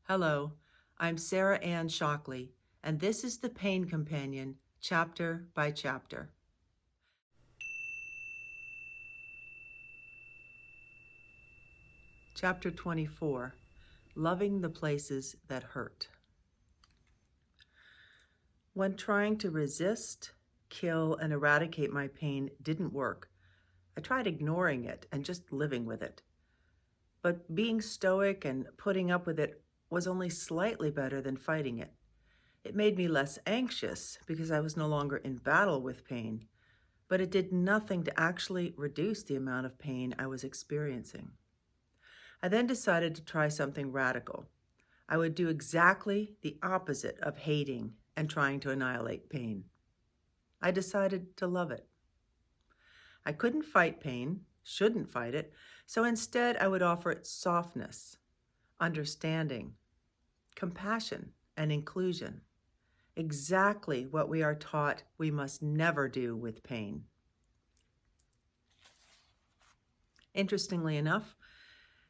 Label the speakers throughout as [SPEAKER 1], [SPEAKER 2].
[SPEAKER 1] Hello, I'm Sarah Anne Shockley, and this is the Pain Companion, chapter by chapter. Chapter 24, Loving the Places That Hurt. When trying to resist, kill, and eradicate my pain didn't work, I tried ignoring it and just living with it. But being stoic and putting up with it was only slightly better than fighting it. It made me less anxious because I was no longer in battle with pain, but it did nothing to actually reduce the amount of pain I was experiencing. I then decided to try something radical. I would do exactly the opposite of hating and trying to annihilate pain. I decided to love it. I couldn't fight pain, shouldn't fight it, so instead I would offer it softness, understanding, compassion, and inclusion. Exactly what we are taught we must never do with pain. Interestingly enough,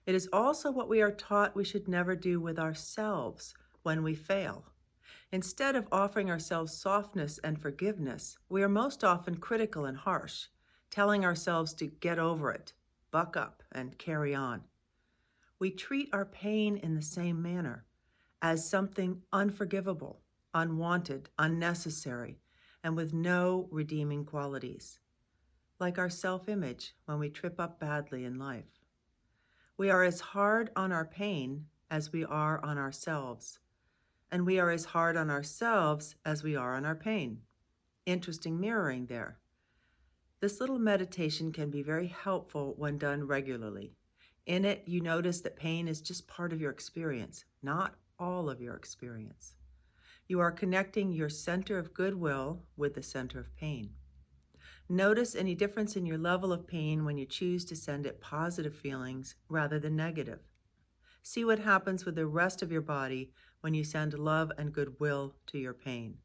[SPEAKER 1] it is also what we are taught we should never do with ourselves when we fail. Instead of offering ourselves softness and forgiveness, we are most often critical and harsh, telling ourselves to get over it, buck up, and carry on. We treat our pain in the same manner, as something unforgivable, unwanted, unnecessary, and with no redeeming qualities, like our self-image when we trip up badly in life. We are as hard on our pain as we are on ourselves, and we are as hard on ourselves as we are on our pain. Interesting mirroring there. This little meditation can be very helpful when done regularly. In it, you notice that pain is just part of your experience, not all of your experience. You are connecting your center of goodwill with the center of pain. Notice any difference in your level of pain when you choose to send it positive feelings rather than negative. See what happens with the rest of your body when you send love and goodwill to your pain.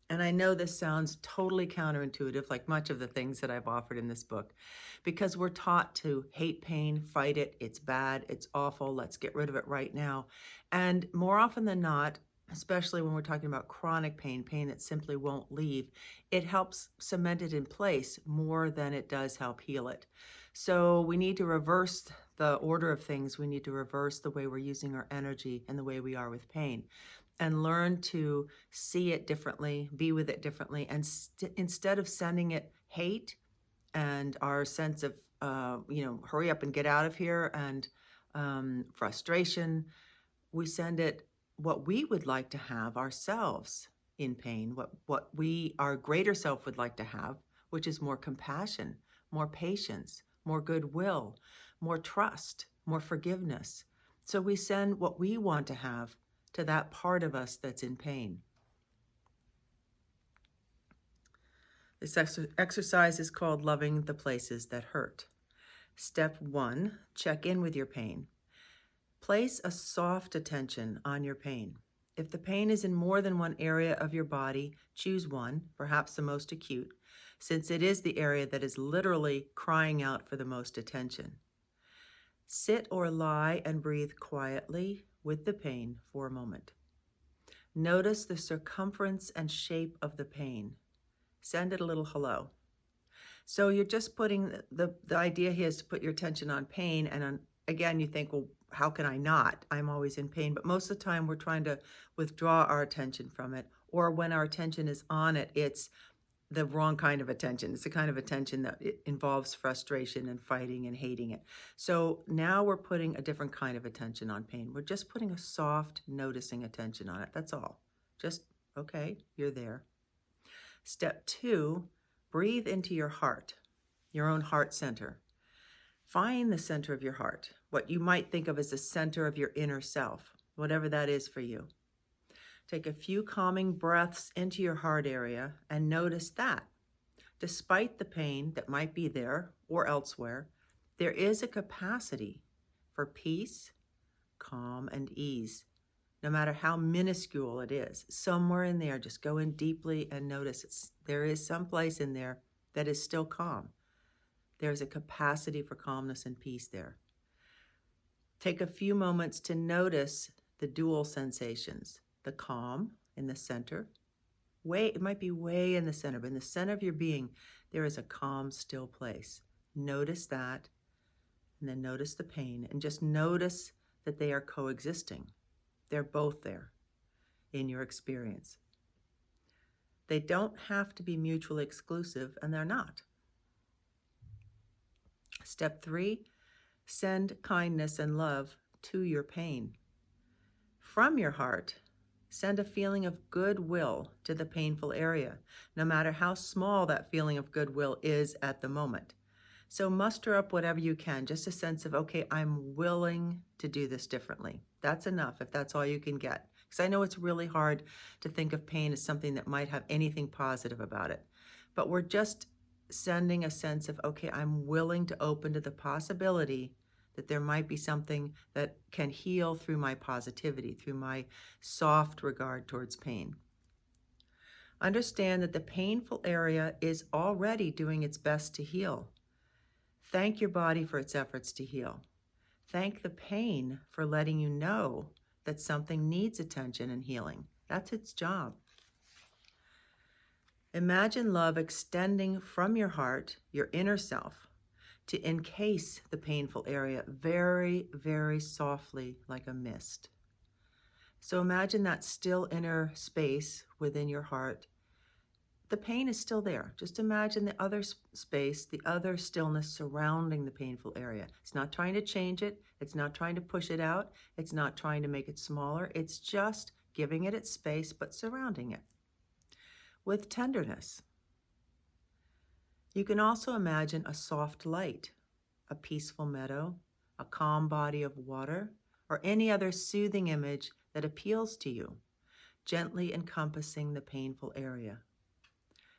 [SPEAKER 1] And I know this sounds totally counterintuitive, like much of the things that I've offered in this book, because we're taught to hate pain, fight it, it's bad, it's awful, let's get rid of it right now. And more often than not, especially when we're talking about chronic pain, pain that simply won't leave, it helps cement it in place more than it does help heal it. So we need to reverse the order of things. We need to reverse the way we're using our energy and the way we are with pain, and learn to see it differently, be with it differently, and instead of sending it hate and our sense of, hurry up and get out of here, and frustration, we send it what we would like to have ourselves in pain, what our greater self would like to have, which is more compassion, more patience, more goodwill, more trust, more forgiveness. So we send what we want to have to that part of us that's in pain. This exercise is called Loving the Places That Hurt. Step 1, check in with your pain. Place a soft attention on your pain. If the pain is in more than one area of your body, choose one, perhaps the most acute, since it is the area that is literally crying out for the most attention. Sit or lie and breathe quietly with the pain for a moment. Notice the circumference and shape of the pain. Send it a little hello. So you're just putting, the idea here is to put your attention on pain, and again, you think, well, how can I not? I'm always in pain. But most of the time we're trying to withdraw our attention from it, or when our attention is on it, it's the wrong kind of attention. It's the kind of attention that it involves frustration and fighting and hating it. So now we're putting a different kind of attention on pain. We're just putting a soft, noticing attention on it. That's all. Just, okay, you're there. Step 2, breathe into your heart, your own heart center. Find the center of your heart, what you might think of as the center of your inner self, whatever that is for you. Take a few calming breaths into your heart area and notice that, despite the pain that might be there or elsewhere, there is a capacity for peace, calm, and ease, no matter how minuscule it is. Somewhere in there, just go in deeply and notice there is some place in there that is still calm. There's a capacity for calmness and peace there. Take a few moments to notice the dual sensations, the calm in the center. It might be way in the center, but in the center of your being, there is a calm, still place. Notice that, and then notice the pain, and just notice that they are coexisting. They're both there in your experience. They don't have to be mutually exclusive, and they're not. Step 3, send kindness and love to your pain. From your heart, send a feeling of goodwill to the painful area, no matter how small that feeling of goodwill is at the moment. So muster up whatever you can, just a sense of, okay, I'm willing to do this differently. That's enough if that's all you can get. Because I know it's really hard to think of pain as something that might have anything positive about it. But we're just sending a sense of, okay, I'm willing to open to the possibility that there might be something that can heal through my positivity, through my soft regard towards pain. Understand that the painful area is already doing its best to heal. Thank your body for its efforts to heal. Thank the pain for letting you know that something needs attention and healing. That's its job. Imagine love extending from your heart, your inner self, to encase the painful area very, very softly like a mist. So imagine that still inner space within your heart. The pain is still there. Just imagine the other space, the other stillness surrounding the painful area. It's not trying to change it. It's not trying to push it out. It's not trying to make it smaller. It's just giving it its space, but surrounding it with tenderness. You can also imagine a soft light, a peaceful meadow, a calm body of water, or any other soothing image that appeals to you, gently encompassing the painful area.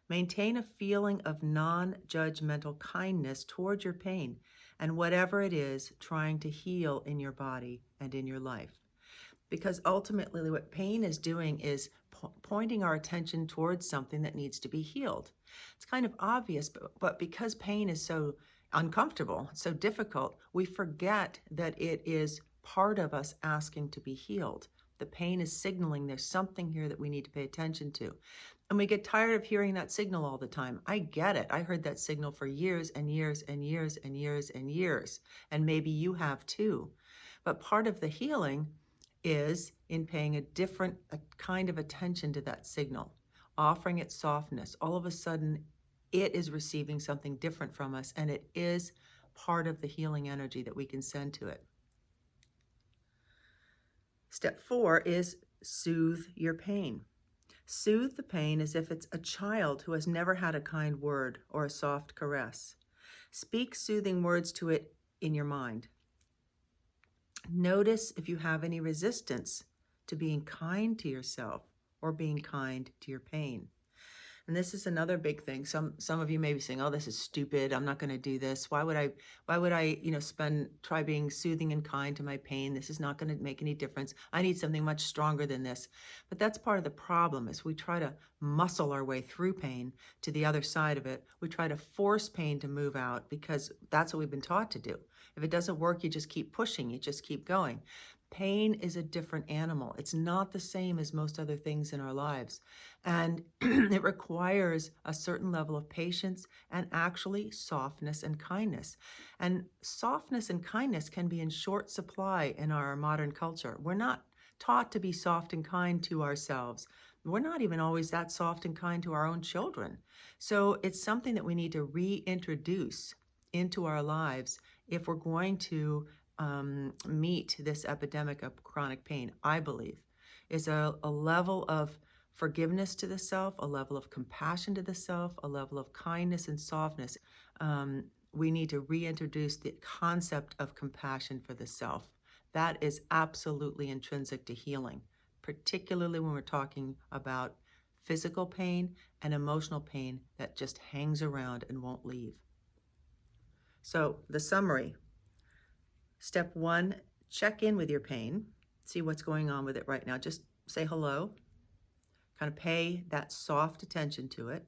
[SPEAKER 1] Maintain a feeling of non-judgmental kindness toward your pain and whatever it is trying to heal in your body and in your life. Because ultimately what pain is doing is pointing our attention towards something that needs to be healed. It's kind of obvious, but because pain is so uncomfortable, so difficult, we forget that it is part of us asking to be healed. The pain is signaling there's something here that we need to pay attention to. And we get tired of hearing that signal all the time. I get it. I heard that signal for years and years and years and years and years. And maybe you have too. But part of the healing is in paying a kind of attention to that signal, offering it softness. All of a sudden, it is receiving something different from us, and it is part of the healing energy that we can send to it. Step 4 is soothe your pain. Soothe the pain as if it's a child who has never had a kind word or a soft caress. Speak soothing words to it in your mind. Notice if you have any resistance to being kind to yourself or being kind to your pain. And this is another big thing. Some of you may be saying, "Oh, this is stupid. I'm not going to do this. Why would I, try being soothing and kind to my pain? This is not going to make any difference. I need something much stronger than this." But that's part of the problem is we try to muscle our way through pain to the other side of it. We try to force pain to move out because that's what we've been taught to do. If it doesn't work, you just keep pushing, you just keep going. Pain is a different animal. It's not the same as most other things in our lives. And it requires a certain level of patience and actually softness and kindness. And softness and kindness can be in short supply in our modern culture. We're not taught to be soft and kind to ourselves. We're not even always that soft and kind to our own children. So it's something that we need to reintroduce into our lives if we're going to meet this epidemic of chronic pain, I believe, is a level of forgiveness to the self, a level of compassion to the self, a level of kindness and softness. We need to reintroduce the concept of compassion for the self. That is absolutely intrinsic to healing, particularly when we're talking about physical pain and emotional pain that just hangs around and won't leave. So the summary. Step 1, check in with your pain. See what's going on with it right now. Just say hello. Kind of pay that soft attention to it.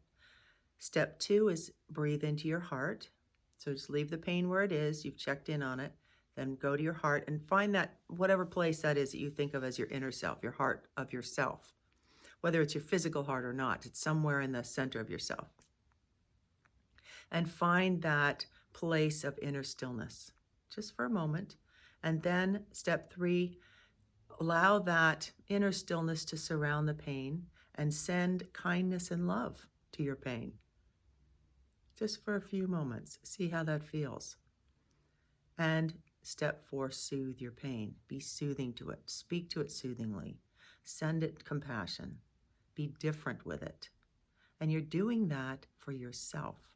[SPEAKER 1] Step 2 is breathe into your heart. So just leave the pain where it is. You've checked in on it. Then go to your heart and find that whatever place that is that you think of as your inner self, your heart of yourself. Whether it's your physical heart or not, it's somewhere in the center of yourself. And find that place of inner stillness just for a moment. And then step 3, allow that inner stillness to surround the pain and send kindness and love to your pain. Just for a few moments, see how that feels. And step 4, soothe your pain. Be soothing to it. Speak to it soothingly. Send it compassion. Be different with it. And you're doing that for yourself.